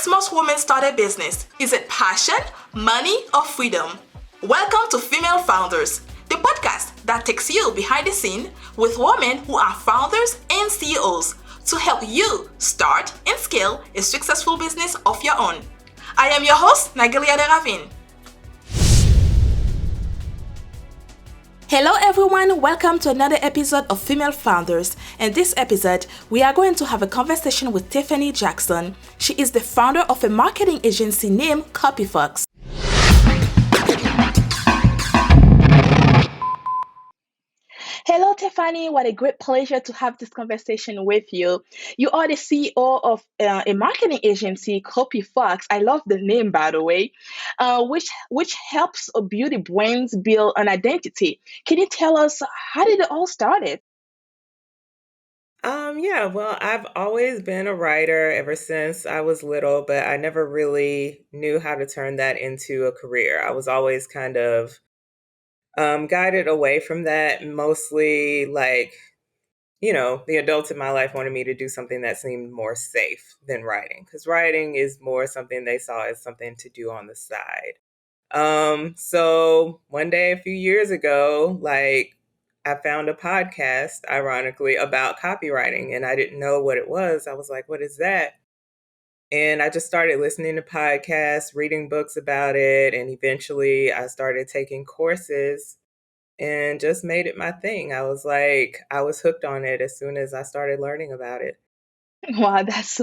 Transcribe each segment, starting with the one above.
makes most women start a business? Is it passion, money, or freedom? Welcome to Female Founders, the podcast that takes you behind the scene with women who are founders and CEOs to help you start and scale a successful business of your own. I am your host, Nagelia Deravine. Hello everyone, welcome to another episode of Female Founders. In this episode, we are going to have a conversation with Tiffanie Jackson. She is the founder of a marketing agency named CopyFoxx. Hello Tiffanie, what a great pleasure to have this conversation with you. You are the CEO of a marketing agency, CopyFoxx. I love the name, by the way, which helps beauty brands build an identity. Can you tell us how did it all started? Well, I've always been a writer ever since I was little, but I never really knew how to turn that into a career. I was always kind of guided away from that, mostly the adults in my life wanted me to do something that seemed more safe than writing, because writing is more something they saw as something to do on the side. So one day a few years ago, I found a podcast, ironically, about copywriting, and I didn't know what it was. I was like, what is that? And I just started listening to podcasts, reading books about it, and eventually I started taking courses and just made it my thing. I was hooked on it as soon as I started learning about it. Wow, that's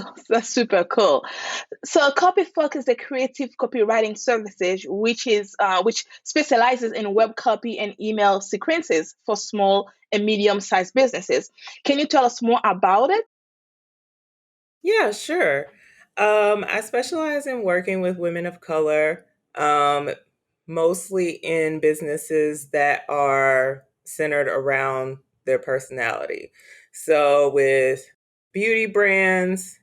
super cool. So CopyFoxx is a creative copywriting services which specializes in web copy and email sequences for small and medium-sized businesses. Can you tell us more about it? Yeah, sure. I specialize in working with women of color, um, mostly in businesses that are centered around their personality. So, with beauty brands,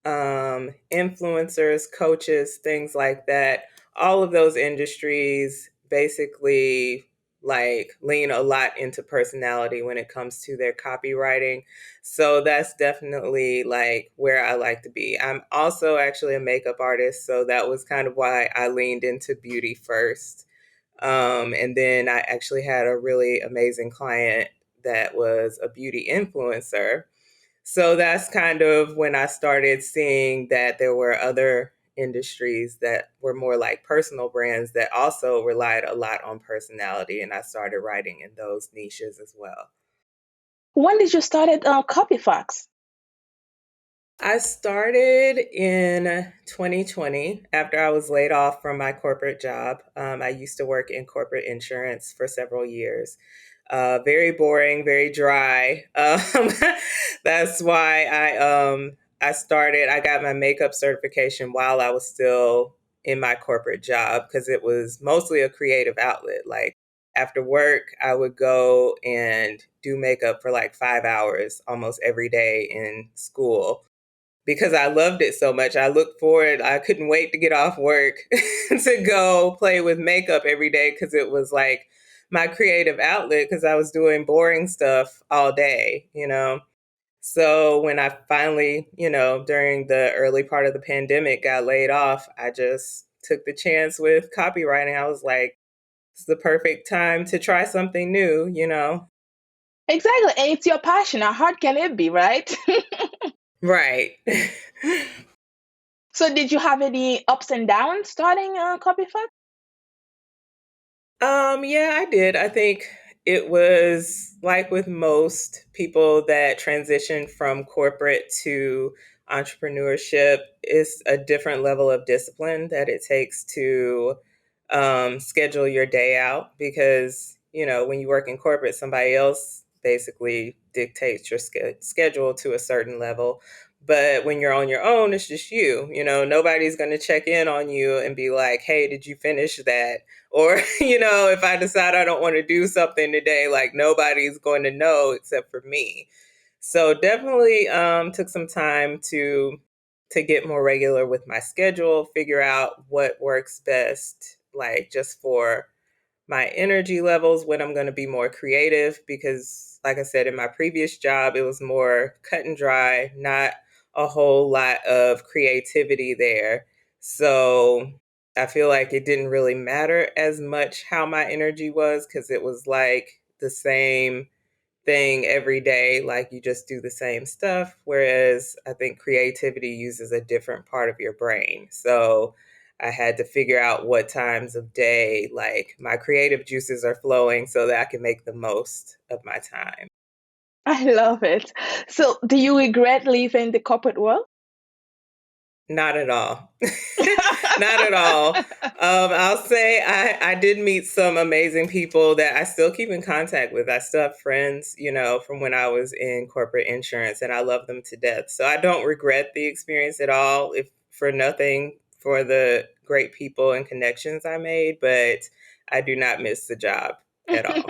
influencers, coaches, things like that. All of those industries basically lean a lot into personality when it comes to their copywriting. So that's definitely where I like to be. I'm also actually a makeup artist, so that was kind of why I leaned into beauty first. And then I actually had a really amazing client that was a beauty influencer, so that's kind of when I started seeing that there were other industries that were more like personal brands that also relied a lot on personality. And I started writing in those niches as well. When did you start at CopyFoxx? I started in 2020 after I was laid off from my corporate job. I used to work in corporate insurance for several years. Very boring, very dry. That's why I started. I got my makeup certification while I was still in my corporate job because it was mostly a creative outlet. Like after work, I would go and do makeup for like 5 hours almost every day in school because I loved it so much. I looked forward. I couldn't wait to get off work to go play with makeup every day because it was like my creative outlet because I was doing boring stuff all day. So when I finally, during the early part of the pandemic got laid off, I just took the chance with copywriting. I was like, it's the perfect time to try something new. Exactly, and it's your passion. How hard can it be, right? Right. So did you have any ups and downs starting CopyFoxx? Yeah, I did. I think it was like with most people that transition from corporate to entrepreneurship, it's a different level of discipline that it takes to schedule your day out because, when you work in corporate, somebody else basically dictates your schedule to a certain level. But when you're on your own, it's just you. Nobody's going to check in on you and be like, hey, did you finish that? Or, if I decide I don't want to do something today, like nobody's going to know except for me. So definitely took some time to get more regular with my schedule, figure out what works best, like just for my energy levels, when I'm going to be more creative. Because like I said, in my previous job, it was more cut and dry, not a whole lot of creativity there. So I feel like it didn't really matter as much how my energy was because it was like the same thing every day, like you just do the same stuff. Whereas I think creativity uses a different part of your brain. So I had to figure out what times of day like my creative juices are flowing so that I can make the most of my time. I love it. So, do you regret leaving the corporate world? Not at all. Not at all. I'll say I did meet some amazing people that I still keep in contact with. I still have friends, from when I was in corporate insurance, and I love them to death. So I don't regret the experience at all, if for nothing for the great people and connections I made, but I do not miss the job at all.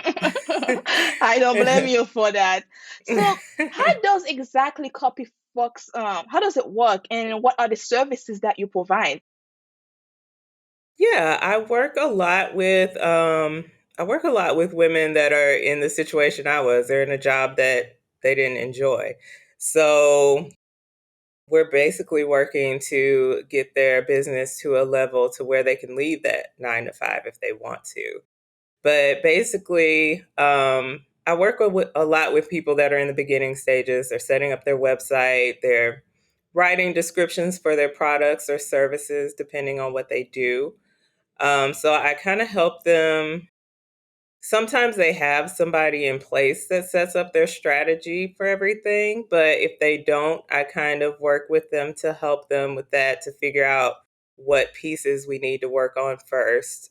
I don't blame you for that. So, how does exactly CopyFoxx, how does it work, and what are the services that you provide? Yeah, I work a lot with women that are in the situation I was. They're in a job that they didn't enjoy. So we're basically working to get their business to a level to where they can leave that 9 to 5 if they want to. But basically, I work a lot with people that are in the beginning stages. They're setting up their website, they're writing descriptions for their products or services, depending on what they do. So I kind of help them. Sometimes they have somebody in place that sets up their strategy for everything. But if they don't, I kind of work with them to help them with that to figure out what pieces we need to work on first.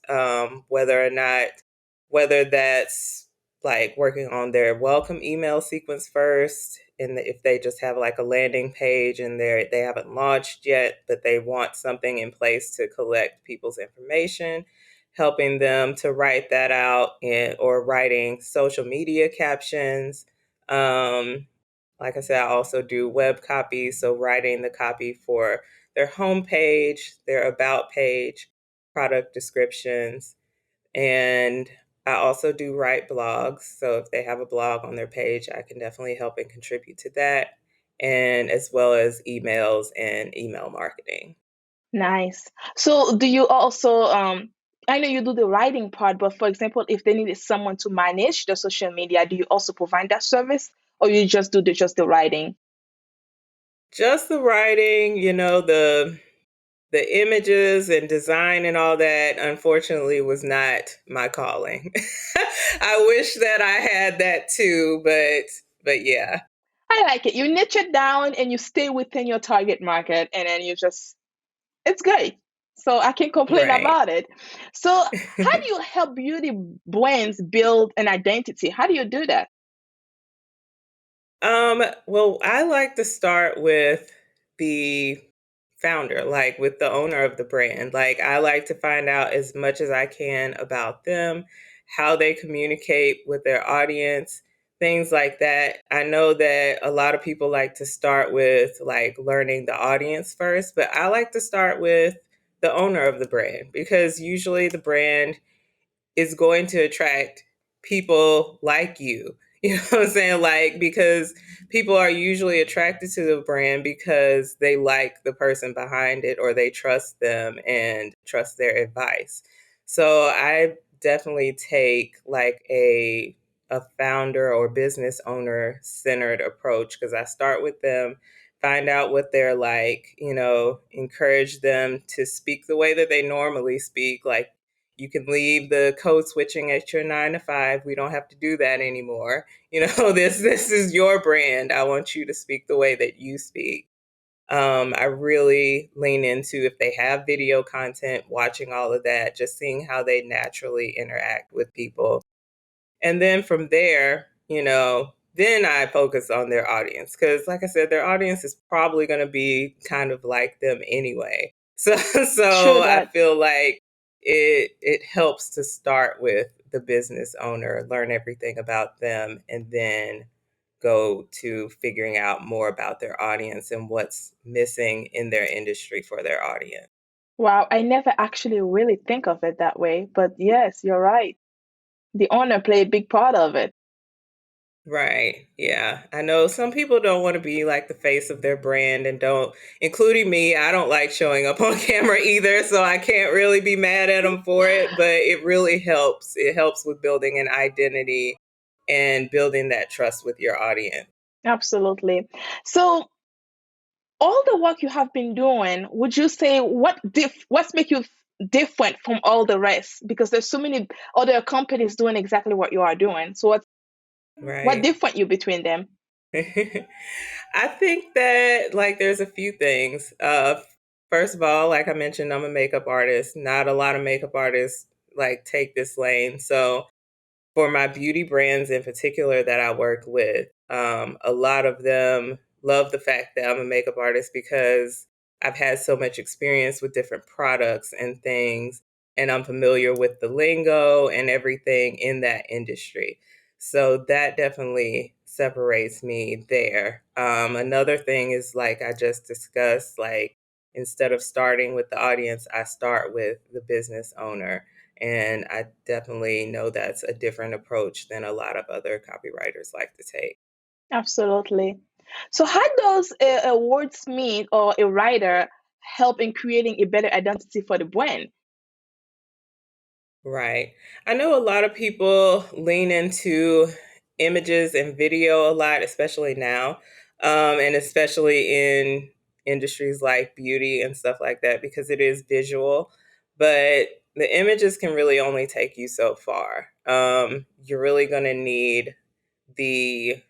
Whether that's like working on their welcome email sequence first. And if they just have like a landing page and they haven't launched yet, but they want something in place to collect people's information, helping them to write that out or writing social media captions. Um, like I said, I also do web copy, so writing the copy for their homepage, their about page, product descriptions, and I also do write blogs. So if they have a blog on their page, I can definitely help and contribute to that, and as well as emails and email marketing. Nice. So, do you also, I know you do the writing part, but for example, if they needed someone to manage the social media, do you also provide that service, or you just do just the writing? Just the writing, the images and design and all that, unfortunately, was not my calling. I wish that I had that too, but yeah. I like it. You niche it down and you stay within your target market, and then it's great. So I can't complain Right. about it. So, how do you help beauty brands build an identity? How do you do that? Well, I like to start with the founder, like with the owner of the brand. Like, I like to find out as much as I can about them, how they communicate with their audience, things like that. I know that a lot of people like to start with like learning the audience first, but I like to start with the owner of the brand because usually the brand is going to attract people like you. You know what I'm saying? Like, because people are usually attracted to the brand because they like the person behind it or they trust them and trust their advice. So I definitely take like a founder or business owner centered approach because I start with them, find out what they're like, encourage them to speak the way that they normally speak. Like, you can leave the code switching at your 9 to 5. We don't have to do that anymore. This is your brand. I want you to speak the way that you speak. I really lean into if they have video content, watching all of that, just seeing how they naturally interact with people. And then from there, then I focus on their audience because, like I said, their audience is probably going to be kind of like them anyway. So, True so I that. feel like it helps to start with the business owner, learn everything about them, and then go to figuring out more about their audience and what's missing in their industry for their audience. Wow, I never actually really think of it that way, but yes, you're right. The owner play a big part of it. Right. Yeah. I know some people don't want to be like the face of their brand and don't, including me, I don't like showing up on camera either. So I can't really be mad at them for it, but it really helps. It helps with building an identity and building that trust with your audience. Absolutely. So all the work you have been doing, would you say what's make you different from all the rest? Because there's so many other companies doing exactly what you are doing. So what Right. different you between them? I think that like there's a few things. First of all, like I mentioned, I'm a makeup artist. Not a lot of makeup artists like take this lane. So for my beauty brands in particular that I work with, a lot of them love the fact that I'm a makeup artist because I've had so much experience with different products and things, and I'm familiar with the lingo and everything in that industry. So that definitely separates me there. Another thing is like I just discussed, like instead of starting with the audience, I start with the business owner, and I definitely know that's a different approach than a lot of other copywriters like to take. Absolutely. So how does a wordsmith or a writer help in creating a better identity for the brand? Right. I know a lot of people lean into images and video a lot, especially now, and especially in industries like beauty and stuff like that, because it is visual. But the images can really only take you so far. You're really going to need the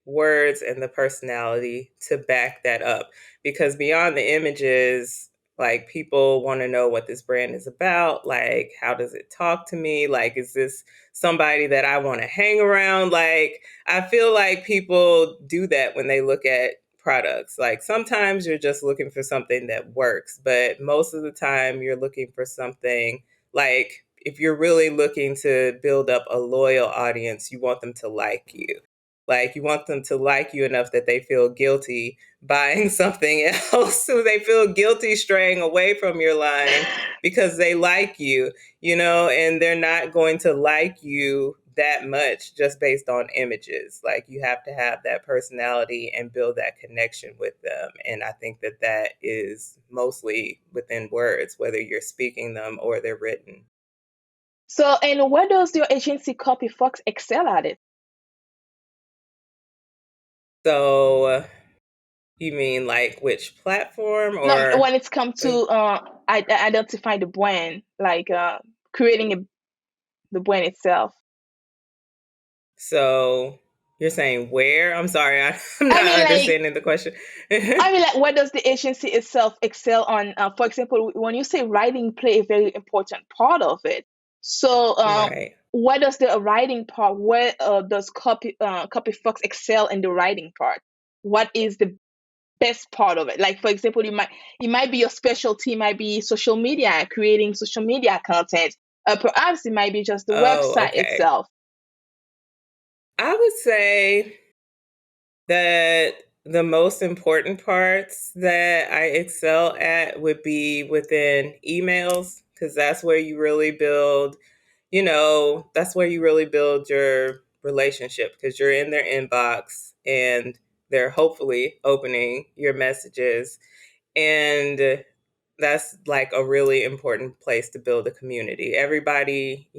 words and the personality to back that up, because beyond the images, like people want to know what this brand is about, like how does it talk to me, like is this somebody that I want to hang around. Like I feel like people do that when they look at products. Like sometimes you're just looking for something that works, but most of the time you're looking for something, like if you're really looking to build up a loyal audience, you want them to like you. Like you want them to like you enough that they feel guilty buying something else. So they feel guilty straying away from your line because they like you, and they're not going to like you that much just based on images. Like you have to have that personality and build that connection with them. And I think that that is mostly within words, whether you're speaking them or they're written. So, and where does your agency CopyFoxx excel at it? So you mean like which platform No, or? when it's come to identify the brand, like creating the brand itself. So you're saying where? I'm sorry, I'm I not mean, like, understanding the question. where does the agency itself excel on? For example, when you say writing play a very important part of it. So, Right. where does the writing part? Where does CopyFoxx excel in the writing part? What is the best part of it? Like, for example, it might be your specialty, might be social media, creating social media content. Perhaps it might be just the Oh, website okay. itself. I would say that the most important parts that I excel at would be within emails, because that's where you really build, that's where you really build your relationship, because you're in their inbox and they're hopefully opening your messages. And that's like a really important place to build a community. Everybody,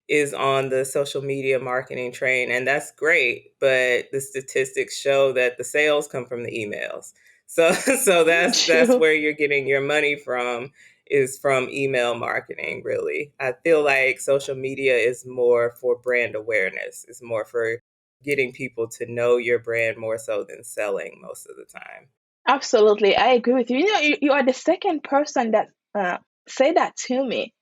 is on the social media marketing train, and that's great, but the statistics show that the sales come from the emails. So so that's True. where you're getting your money from, is from email marketing, really. I feel like social media is more for brand awareness. It's more for getting people to know your brand more so than selling most of the time. Absolutely, I agree with you. You are the second person that say that to me,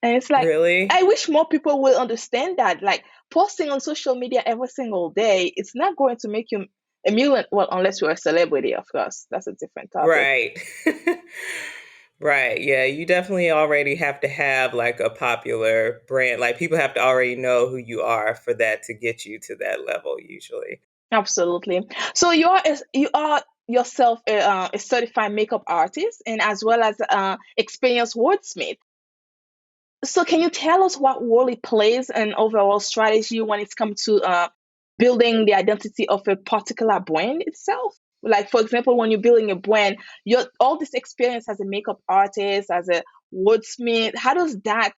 and it's like Really? I wish more people will understand that. Like posting on social media every single day, it's not going to make you a million. Well, unless you're a celebrity, of course, that's a different topic. Right. Right. Yeah, you definitely already have to have like a popular brand. Like people have to already know who you are for that to get you to that level usually. Absolutely. So you are yourself a certified makeup artist and as well as experienced wordsmith. So can you tell us what role it plays in overall strategy when it's come to building the identity of a particular brand itself? Like, for example, when you're building a brand, your all this experience as a makeup artist, as a wordsmith, how does that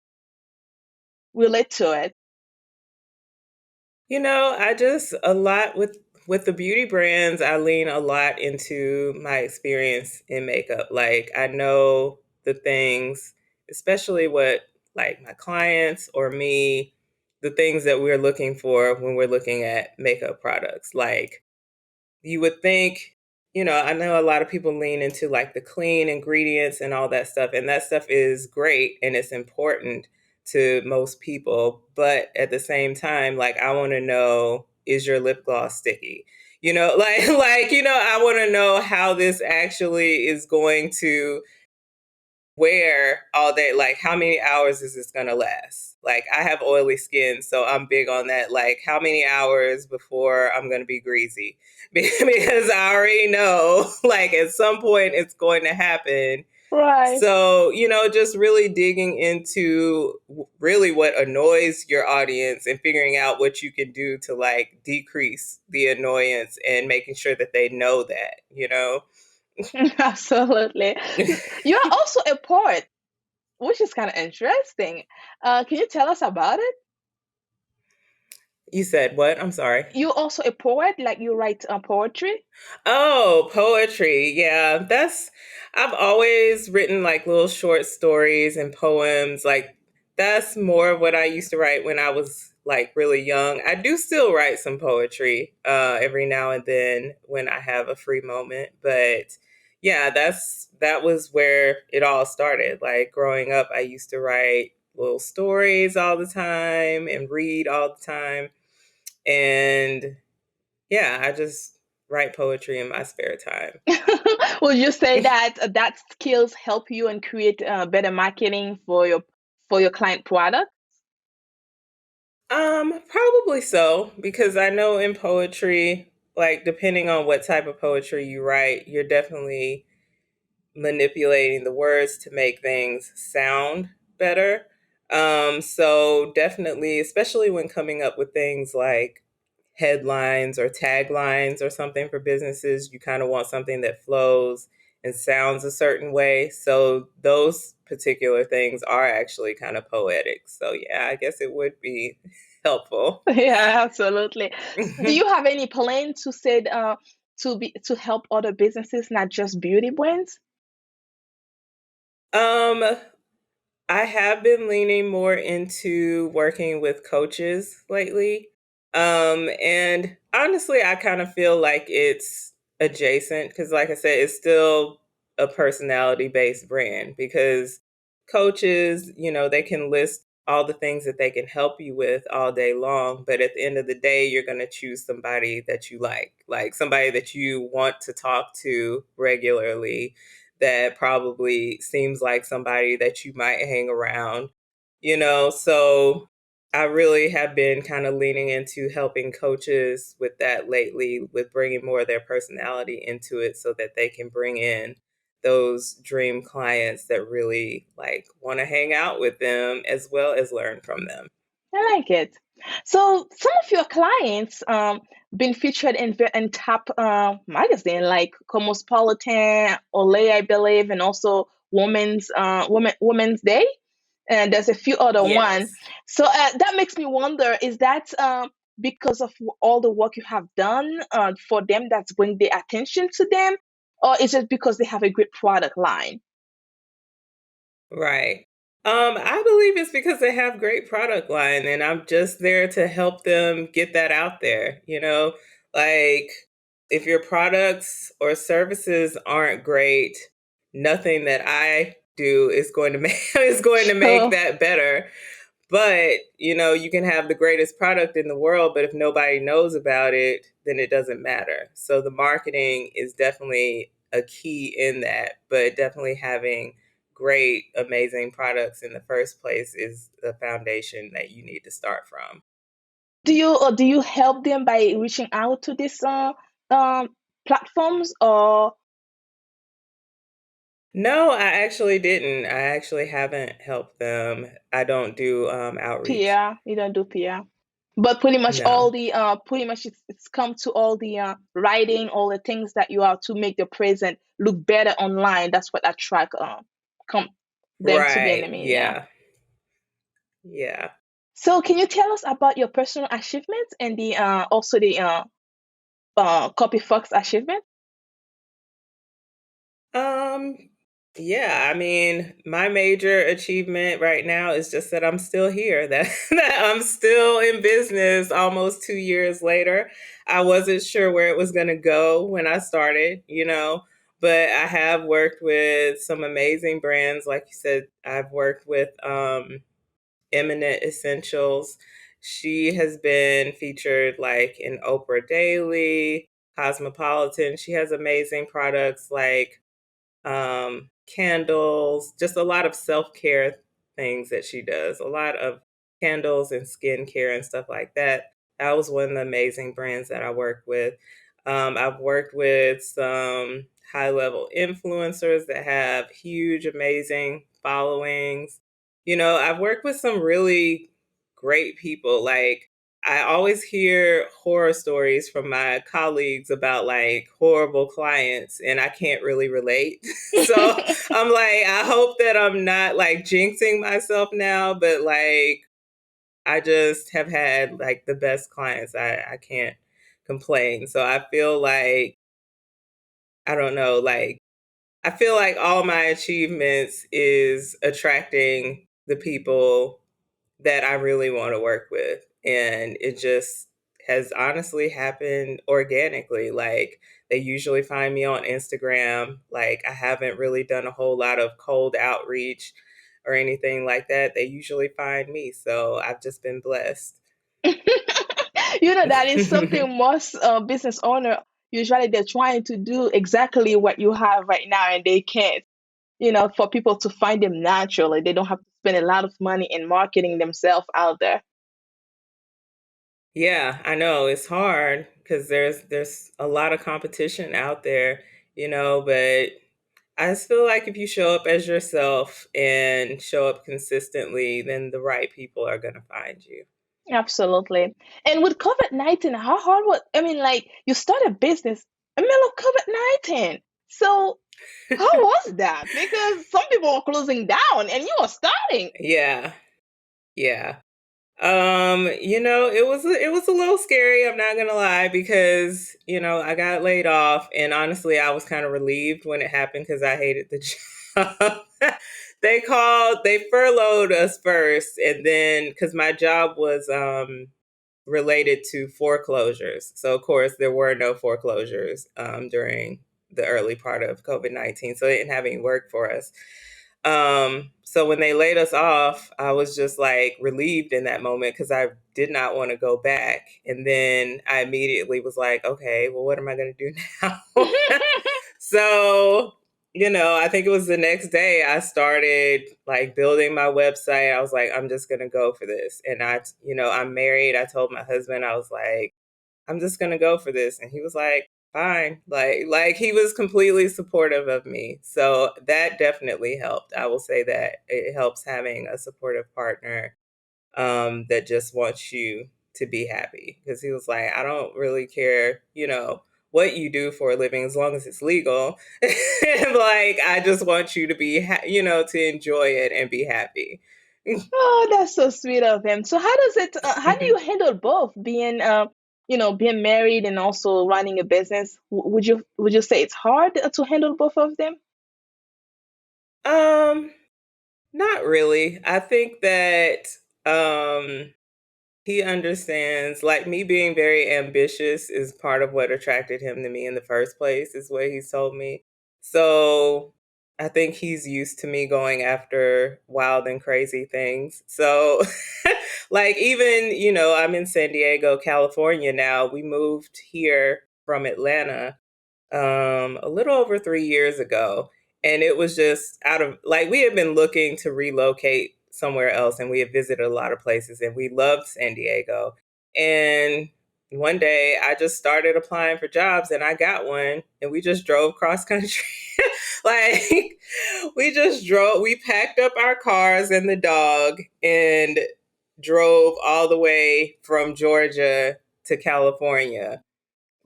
relate to it? I just a lot with the beauty brands, I lean a lot into my experience in makeup. Like I know the things, especially what like my clients or me, the things that we're looking for when we're looking at makeup products. Like you would think, I know a lot of people lean into like the clean ingredients and all that stuff, and that stuff is great and it's important to most people. But at the same time, like I want to know, is your lip gloss sticky? I want to know how this actually is going to wear all day. Like how many hours is this going to last? Like I have oily skin, so I'm big on that. Like how many hours before I'm going to be greasy? Because I already know like at some point it's going to happen. Right. So, just really digging into really what annoys your audience and figuring out what you can do to like decrease the annoyance and making sure that they know that. Absolutely. You're also a poet, which is kind of interesting. Can you tell us about it? You said what? I'm sorry. You're also a poet, like you write poetry? Oh, poetry. Yeah, I've always written like little short stories and poems. Like, that's more of what I used to write when I was like really young. I do still write some poetry every now and then when I have a free moment. But yeah, that was where it all started. Like, growing up, I used to write little stories all the time and read all the time. And yeah, I just write poetry in my spare time. Would you say that that skills help you and create better marketing for your client product? Probably so, because I know in poetry, like depending on what type of poetry you write, you're definitely manipulating the words to make things sound better. So definitely, especially when coming up with things like headlines or taglines or something for businesses, you kind of want something that flows and sounds a certain way. So those particular things are actually kind of poetic. So yeah, I guess it would be helpful. Yeah, absolutely. Do you have any plan to say to help other businesses, not just beauty brands? um I have been leaning more into working with coaches lately. And honestly, I kind of feel like it's adjacent because, like I said, it's still a personality based brand because coaches, they can list all the things that they can help you with all day long. But at the end of the day, you're going to choose somebody that you like somebody that you want to talk to regularly, that probably seems like somebody that you might hang around. So I really have been kind of leaning into helping coaches with that lately, with bringing more of their personality into it so that they can bring in those dream clients that really like want to hang out with them as well as learn from them. I like it. So some of your clients been featured in top magazine like Cosmopolitan, Olay, I believe, and also Women's Day. And there's a few other one. Yes. So that makes me wonder: is that because of all the work you have done for them that's bring the attention to them, or is it because they have a great product line? Right. I believe it's because they have great product line and I'm just there to help them get that out there. Like if your products or services aren't great, nothing that I do is going to make is going to make So that better. But, you can have the greatest product in the world, but if nobody knows about it, then it doesn't matter. So the marketing is definitely a key in that, but definitely having great, amazing products in the first place is the foundation that you need to start from. do you help them by reaching out to these um, platforms or No, I actually didn't. I actually haven't helped them. I don't do outreach. PR, you don't do PR. But pretty much No. all the pretty much it's come to all the writing, all the things that you have to make your present look better online. That's what attract come them to be in the Right. media. Yeah. Yeah. So can you tell us about your personal achievements and the also the CopyFoxx achievement? Um, yeah, I mean, my major achievement right now is just that I'm still here, that, that I'm still in business almost 2 years later. I wasn't sure where it was going to go when I started, but I have worked with some amazing brands. Like you said, I've worked with Eminent Essentials. She has been featured like in Oprah Daily, Cosmopolitan. She has amazing products like candles, just a lot of self care things that she does, a lot of candles and skincare and stuff like that. That was one of the amazing brands that I worked with. I've worked with some high level influencers that have huge, amazing followings. I've worked with some really great people. Like, I always hear horror stories from my colleagues about like horrible clients, and I can't really relate. So I'm like, I hope that I'm not like jinxing myself now, but like, I just have had like the best clients. I can't complain. So I feel like, I don't know, like, I feel like all my achievements is attracting the people that I really want to work with. And it just has honestly happened organically. Like, they usually find me on Instagram. Like, I haven't really done a whole lot of cold outreach or anything like that. They usually find me. So I've just been blessed. That is something most business owner usually they're trying to do exactly what you have right now and they can't. For people to find them naturally, they don't have to spend a lot of money in marketing themselves out there. Yeah, I know it's hard because there's a lot of competition out there, but I just feel like if you show up as yourself and show up consistently, then the right people are going to find you. Absolutely. And with COVID-19, how hard was, I mean, like you start a business in the middle of COVID-19. So how was that? Because some people were closing down and you were starting. Yeah. Yeah. It was a little scary, I'm not gonna lie, because, I got laid off, and honestly I was kind of relieved when it happened because I hated the job. They furloughed us first, and then because my job was related to foreclosures. So of course there were no foreclosures during the early part of COVID-19. So they didn't have any work for us. So when they laid us off, I was just like relieved in that moment because I did not want to go back. And then I immediately was like, okay, well, what am I going to do now? So, I think it was the next day I started like building my website. I was like, I'm just going to go for this. And I'm married. I told my husband, I was like, I'm just going to go for this. And he was like, fine. Like he was completely supportive of me. So that definitely helped. I will say that it helps having a supportive partner that just wants you to be happy. Because he was like, I don't really care, what you do for a living as long as it's legal. And like, I just want you to be, to enjoy it and be happy. Oh, that's so sweet of him. So how does it how do you handle both being being married and also running a business? Would you say it's hard to handle both of them? um, Not really. I think that um he understands, like, me being very ambitious is part of what attracted him to me in the first place, is what he's told me. So I think he's used to me going after wild and crazy things. So, like, even, I'm in San Diego, California now. We moved here from Atlanta a little over 3 years ago. And it was just out of like, we had been looking to relocate somewhere else, and we had visited a lot of places, and we loved San Diego. And one day I just started applying for jobs, and I got one, and we just drove cross country. Like, we packed up our cars and the dog and drove all the way from Georgia to California.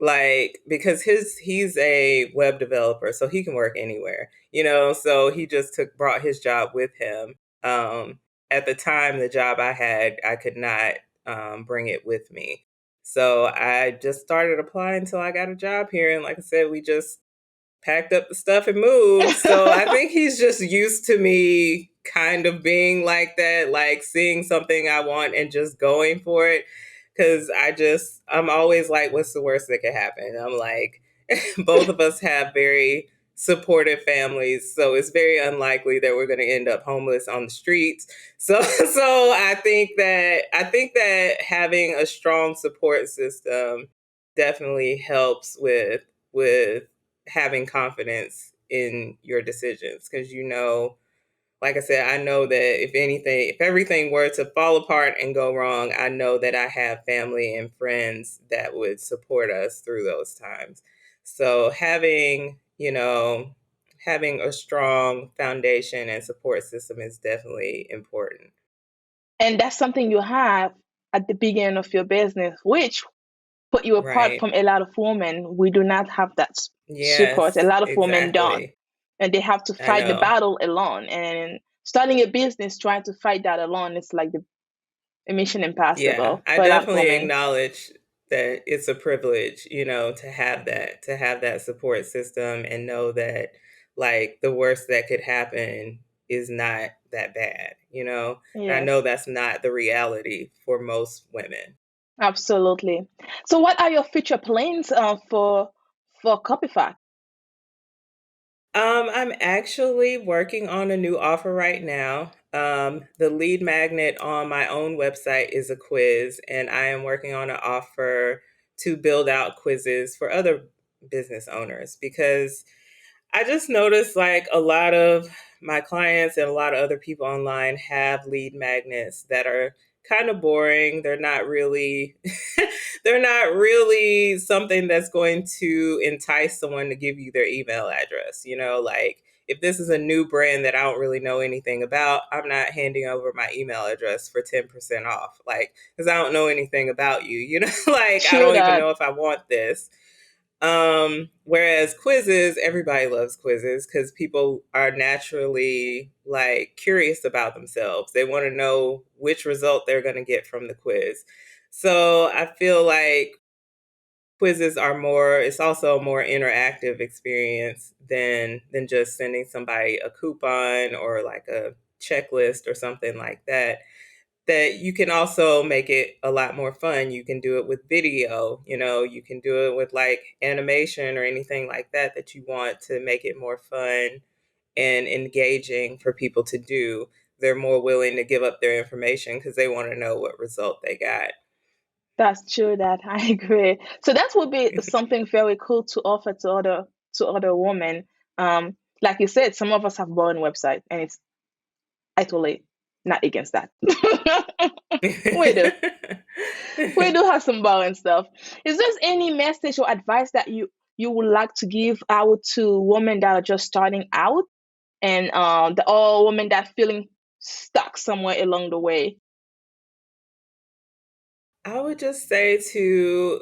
Like, because he's a web developer, so he can work anywhere, so he just brought his job with him. At the time, the job I had, I could not bring it with me. So I just started applying until I got a job here. And like I said, we just packed up the stuff and moved. So I think he's just used to me kind of being like that, like seeing something I want and just going for it. Cause I'm always like, what's the worst that could happen? I'm like, both of us have very supportive families. So it's very unlikely that we're going to end up homeless on the streets. So I think that having a strong support system definitely helps with having confidence in your decisions, because like I said, I know that if everything were to fall apart and go wrong, I know that I have family and friends that would support us through those times. So having a strong foundation and support system is definitely important. And that's something you have at the beginning of your business, which put you apart Right. from a lot of women. We do not have that support. A Yes, lot of women don't. exactly. And they have to I fight the know. battle alone. And starting a business, trying to fight that alone, it's like a mission Yeah, impossible I for a lot of definitely women. acknowledge that it's a privilege, to have that support system and know that like the worst that could happen is not that bad, And I Yes, know that's not the reality for most women. absolutely. So, what are your future plans for CopyFoxx? I'm actually working on a new offer right now. The lead magnet on my own website is a quiz, and I am working on an offer to build out quizzes for other business owners, because I just noticed like a lot of my clients and a lot of other people online have lead magnets that are kind of boring. They're not really something that's going to entice someone to give you their email address. Like if this is a new brand that I don't really know anything about, I'm not handing over my email address for 10% off. Like, because I don't know anything about you, like I True don't even that. know if I want this. Whereas quizzes, everybody loves quizzes because people are naturally like curious about themselves. They want to know which result they're going to get from the quiz. So I feel like quizzes it's also a more interactive experience than just sending somebody a coupon or like a checklist or something like that you can also make it a lot more fun. You can do it with video, you can do it with like animation or anything like that you want to make it more fun and engaging for people to do. They're more willing to give up their information because they want to know what result they got. That's true that I agree. So that would be something very cool to offer to other women. Like you said, some of us have boring website, and it's I totally not against that. we do. We do have some boring stuff. Is there any message or advice that you would like to give out to women that are just starting out, and the all women that feeling stuck somewhere along the way? I would just say to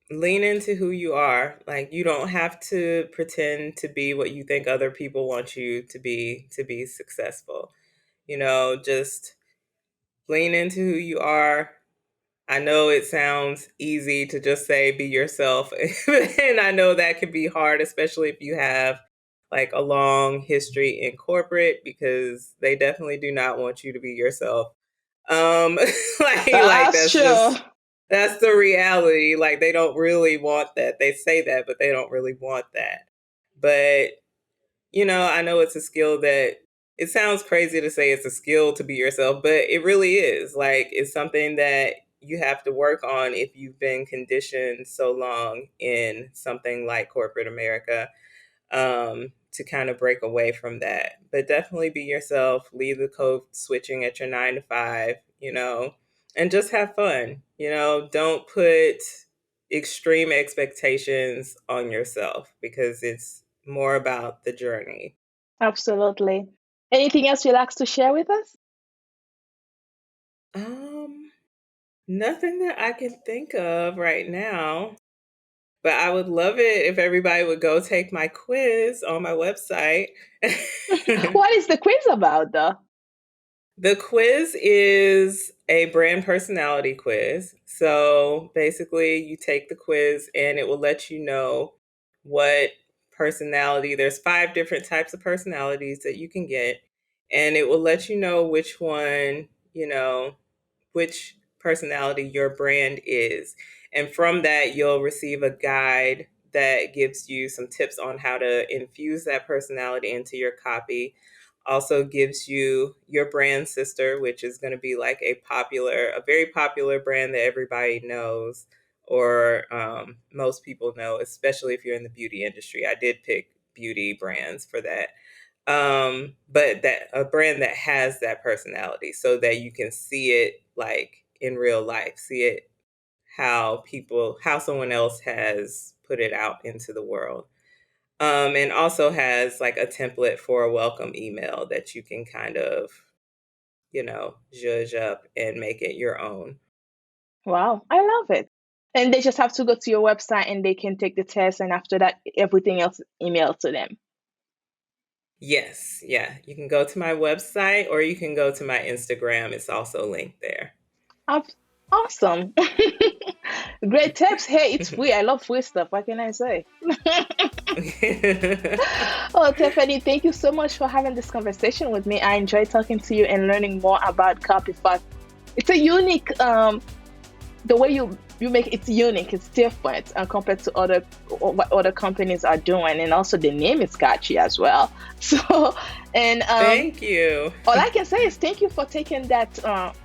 lean into who you are. Like you don't have to pretend to be what you think other people want you to be successful. Just lean into who you are. I know it sounds easy to just say be yourself. And I know that can be hard, especially if you have like a long history in corporate, because they definitely do not want you to be yourself. like That's true. that's the reality. Like they don't really want that. They say that, but they don't really want that. But I know it's a skill that it sounds crazy to say it's a skill to be yourself, but it really is. Like it's something that you have to work on if you've been conditioned so long in something like corporate America, to kind of break away from that. But definitely be yourself, leave the code switching at your 9 to 5, and just have fun. Don't put extreme expectations on yourself, because more about the journey. Absolutely. Anything else you'd like to share with us? Nothing that I can think of right now, but I would love it if everybody would go take my quiz on my website. What is the quiz about, though? The quiz is a brand personality quiz. So basically, you take the quiz and it will let you know what personality, there's 5 different types of personalities that you can get. And it will let you know which one, which personality your brand is. And from that, you'll receive a guide that gives you some tips on how to infuse that personality into your copy. Also gives you your brand sister, which is going to be like a very popular brand that everybody knows, or most people know, especially if you're in the beauty industry. I did pick beauty brands for that. But that a brand that has that personality so that you can see it like in real life, see it how someone else has put it out into the world. And also has like a template for a welcome email that you can kind of, zhuzh up and make it your own. Wow, I love it. And they just have to go to your website and they can take the test, and after that, everything else emailed to them. Yes, yeah. You can go to my website or you can go to my Instagram. It's also linked there. Awesome. Great tips. Hey, it's free. I love free stuff. What can I say? Oh, Tiffanie, thank you so much for having this conversation with me. I enjoyed talking to you and learning more about CopyFoxx. It's a unique, the way you make it's unique. It's different compared to what other companies are doing, and also the name is catchy as well. So, and thank you. All I can say is thank you for taking that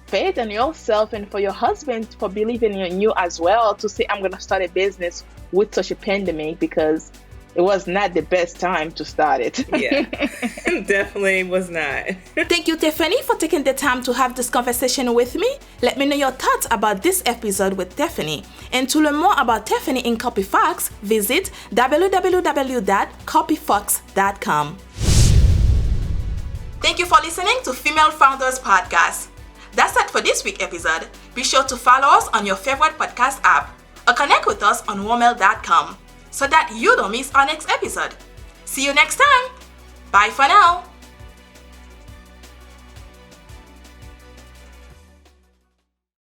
faith in yourself, and for your husband for believing in you as well, to say, I'm going to start a business with such a pandemic, because it was not the best time to start it. Yeah, definitely was not. Thank you, Tiffanie, for taking the time to have this conversation with me. Let me know your thoughts about this episode with Tiffanie. And to learn more about Tiffanie in CopyFoxx, visit www.copyfoxx.com. Thank you for listening to Female Founders Podcast. That's it for this week's episode. Be sure to follow us on your favorite podcast app or connect with us on womel.com so that you don't miss our next episode. See you next time. Bye for now.